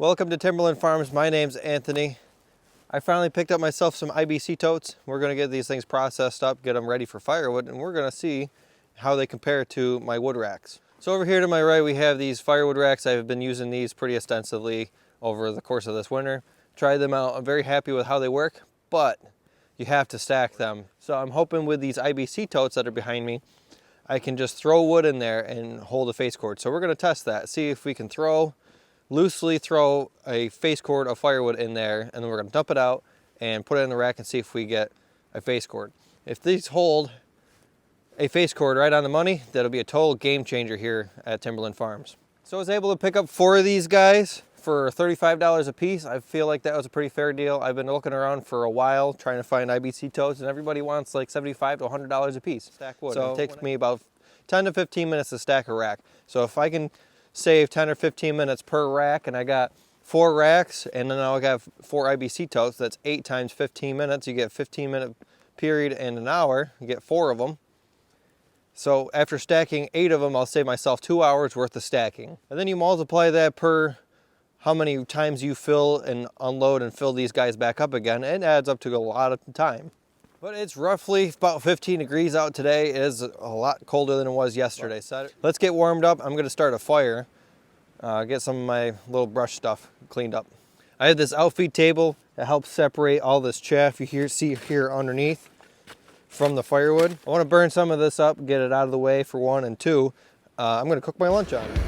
Welcome to Timberland Farms. My name's Anthony. I finally picked up myself some IBC totes. We're going to get these things processed up, get them ready for firewood, and we're going to see how they compare to my wood racks. So over here to my right we have these firewood racks. I've been using these pretty extensively over the course of this winter. Tried them out. I'm very happy with how they work, but you have to stack them. So I'm hoping with these IBC totes that are behind me, I can just throw wood in there and hold a face cord. So we're going to test that, see if we can loosely throw a face cord of firewood in there, and then we're going to dump it out and put it in the rack and see if we get a face cord. If these hold a face cord right on the money, that'll be a total game changer here at Timberland Farms. So I was able to pick up 4 of these guys for $35 a piece. I feel like that was a pretty fair deal. I've been looking around for a while trying to find IBC totes, and everybody wants like $75 to $100 a piece. Stack wood. So it takes me about 10 to 15 minutes to stack a rack. So if I can save 10 or 15 minutes per rack, and I got 4 racks, and then I got 4 IBC totes, that's 8 times 15 minutes. You get a 15-minute period and an hour. You get 4 of them. So after stacking 8 of them, I'll save myself 2 hours worth of stacking. And then you multiply that per how many times you fill and unload and fill these guys back up again. It adds up to a lot of time. But it's roughly about 15 degrees out today. It is a lot colder than it was yesterday. So let's get warmed up. I'm gonna start a fire, get some of my little brush stuff cleaned up. I have this outfeed table that helps separate all this chaff you see here underneath from the firewood. I wanna burn some of this up, get it out of the way for 1, and 2, I'm gonna cook my lunch on it.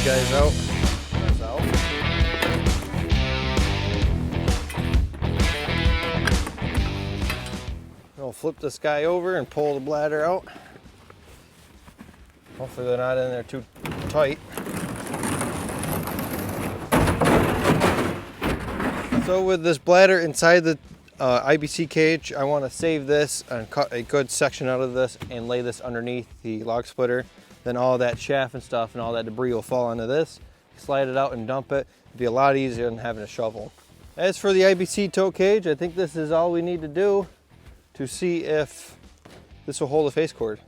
Guys out. I'll flip this guy over and pull the bladder out. Hopefully they're not in there too tight. So with this bladder inside the IBC cage, I want to save this and cut a good section out of this and lay this underneath the log splitter. Then all that chaff and stuff and all that debris will fall onto this. Slide it out and dump it. It'd be a lot easier than having a shovel. As for the IBC tote cage, I think this is all we need to do to see if this will hold a face cord.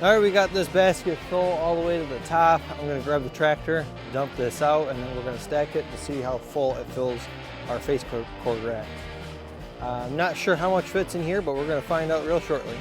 All right, we got this basket full all the way to the top. I'm gonna grab the tractor, dump this out, and then we're gonna stack it to see how full it fills our face cord rack. I'm not sure how much fits in here, but we're gonna find out real shortly.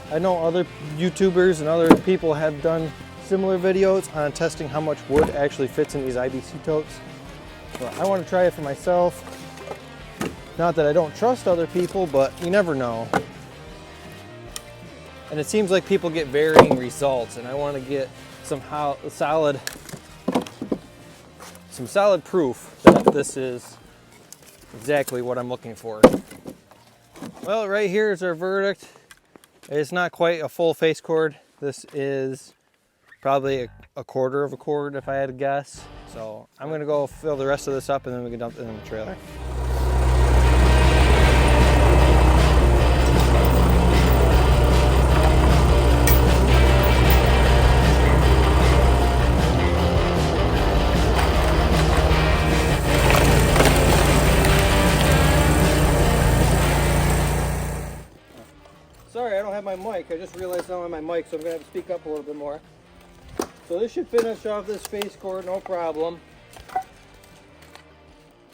I know other YouTubers and other people have done similar videos on testing how much wood actually fits in these IBC totes. So I want to try it for myself. Not that I don't trust other people, but you never know. And it seems like people get varying results, and I want to get some solid proof that this is exactly what I'm looking for. Well, right here is our verdict. It's not quite a full face cord. This is probably a quarter of a cord if I had to guess. So I'm gonna go fill the rest of this up and then we can dump it in the trailer. Sorry, I don't have my mic. I just realized I don't have my mic, so I'm going to have to speak up a little bit more. So this should finish off this face cord, no problem.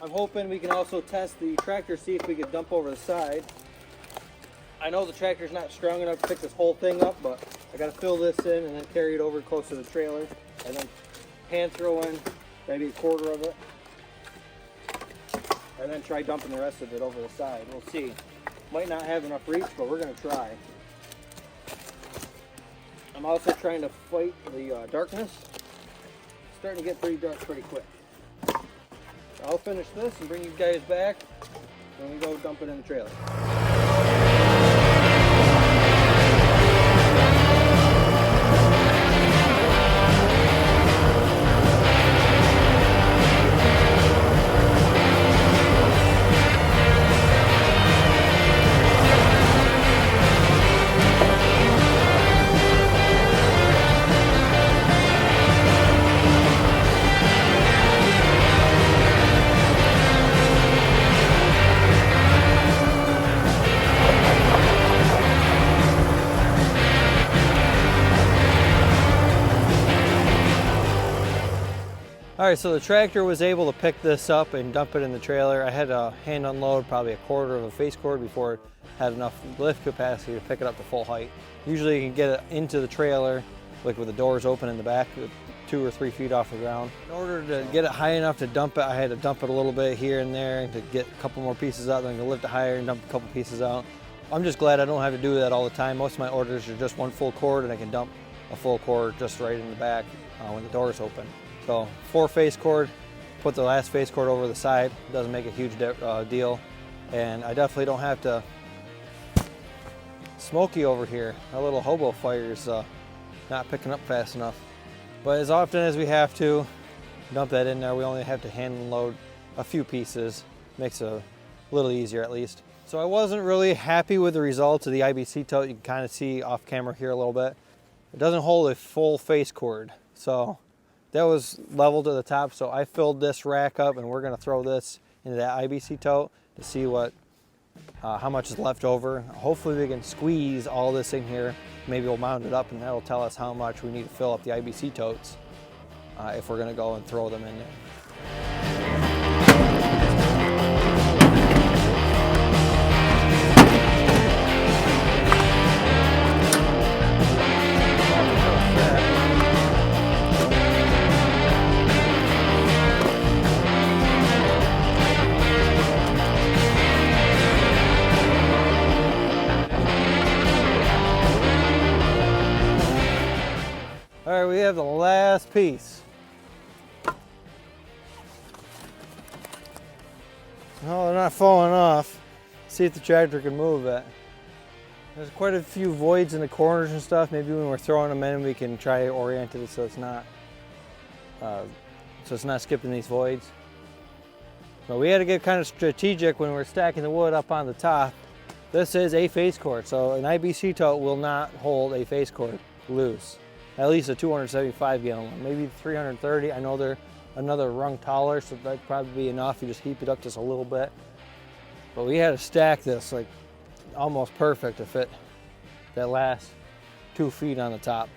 I'm hoping we can also test the tractor, see if we can dump over the side. I know the tractor's not strong enough to pick this whole thing up, but I got to fill this in and then carry it over close to the trailer. And then hand throw in maybe a quarter of it. And then try dumping the rest of it over the side. We'll see. Might not have enough reach, but we're going to try. I'm also trying to fight the darkness. It's starting to get pretty dark pretty quick. I'll finish this and bring you guys back when we go dump it in the trailer. All right, so the tractor was able to pick this up and dump it in the trailer. I had to hand unload probably a quarter of a face cord before it had enough lift capacity to pick it up to full height. Usually you can get it into the trailer, like with the doors open in the back, 2 or 3 feet off the ground. In order to get it high enough to dump it, I had to dump it a little bit here and there to get a couple more pieces out, then I can lift it higher and dump a couple pieces out. I'm just glad I don't have to do that all the time. Most of my orders are just one full cord and I can dump a full cord just right in the back when the door's open. So 4 face cord, put the last face cord over the side. It doesn't make a huge deal. And I definitely don't have to smoky over here. Our little hobo fire is not picking up fast enough. But as often as we have to dump that in there, we only have to hand unload a few pieces. Makes it a little easier at least. So I wasn't really happy with the results of the IBC tote. You can kind of see off camera here a little bit. It doesn't hold a full face cord. So that was level to the top, so I filled this rack up and we're gonna throw this into that IBC tote to see how much is left over. Hopefully we can squeeze all this in here. Maybe we'll mount it up and that'll tell us how much we need to fill up the IBC totes if we're gonna go and throw them in there. All right, we have the last piece. No, they're not falling off. See if the tractor can move it. There's quite a few voids in the corners and stuff. Maybe when we're throwing them in, we can try to orient it so it's not skipping these voids. But we had to get kind of strategic when we're stacking the wood up on the top. This is a face cord, so an IBC tote will not hold a face cord loose. At least a 275 gallon one, maybe 330. I know they're another rung taller, so that'd probably be enough. You just heap it up just a little bit. But we had to stack this like almost perfect to fit that last 2 feet on the top.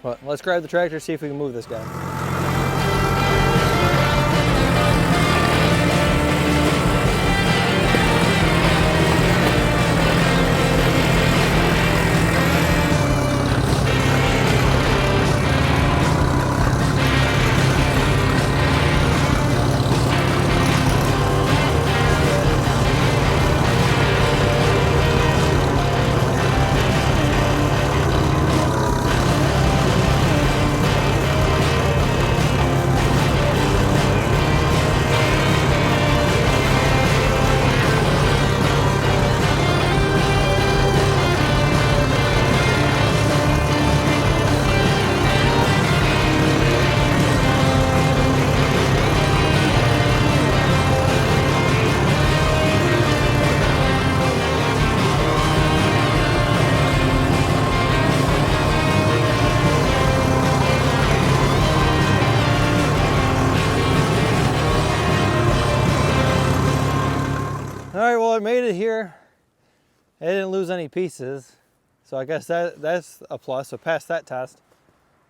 But let's grab the tractor, see if we can move this guy. All right, well, I made it here. I didn't lose any pieces, so I guess that's a plus. I passed that test.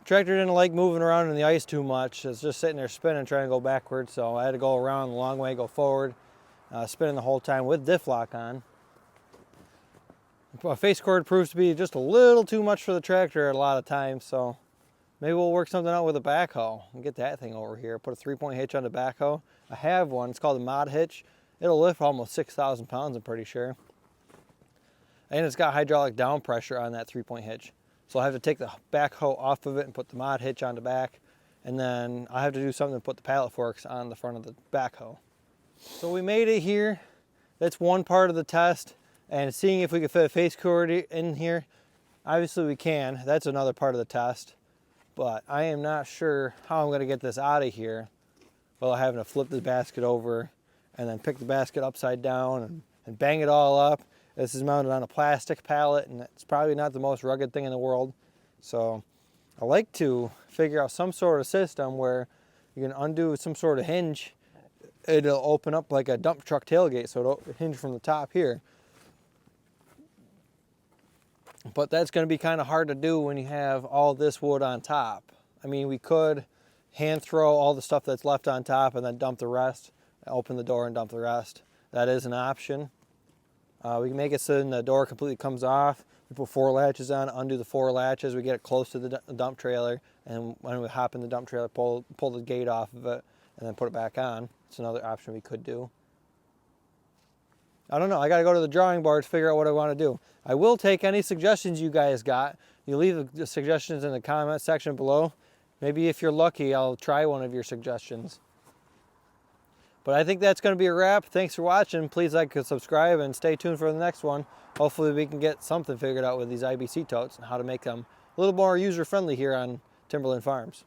Tractor didn't like moving around in the ice too much. It's just sitting there spinning, trying to go backwards, so I had to go around the long way, go forward, spinning the whole time with diff lock on. A face cord proves to be just a little too much for the tractor a lot of times, so maybe we'll work something out with a backhoe and get that thing over here. Put a 3-point hitch on the backhoe. I have one. It's called a mod hitch. It'll lift almost 6,000 pounds, I'm pretty sure. And it's got hydraulic down pressure on that 3-point hitch. So I'll have to take the backhoe off of it and put the mod hitch on the back. And then I'll have to do something to put the pallet forks on the front of the backhoe. So we made it here. That's one part of the test. And seeing if we can fit a face cord in here. Obviously we can. That's another part of the test. But I am not sure how I'm going to get this out of here without having to flip the basket over and then pick the basket upside down and bang it all up. This is mounted on a plastic pallet, and it's probably not the most rugged thing in the world. So I like to figure out some sort of system where you can undo some sort of hinge. It'll open up like a dump truck tailgate, so it'll hinge from the top here. But that's going to be kind of hard to do when you have all this wood on top. I mean, we could hand throw all the stuff that's left on top and then dump the rest. Open the door and dump the rest. That is an option. We can make it so the door completely comes off. We put 4 latches on, undo the 4 latches. We get it close to the dump trailer, and when we hop in the dump trailer, pull the gate off of it, and then put it back on. It's another option we could do. I don't know. I got to go to the drawing board to figure out what I want to do. I will take any suggestions you guys got. You leave the suggestions in the comment section below. Maybe if you're lucky, I'll try one of your suggestions. But I think that's going to be a wrap. Thanks for watching. Please like and subscribe and stay tuned for the next one. Hopefully we can get something figured out with these IBC totes and how to make them a little more user-friendly here on Timberland Farms.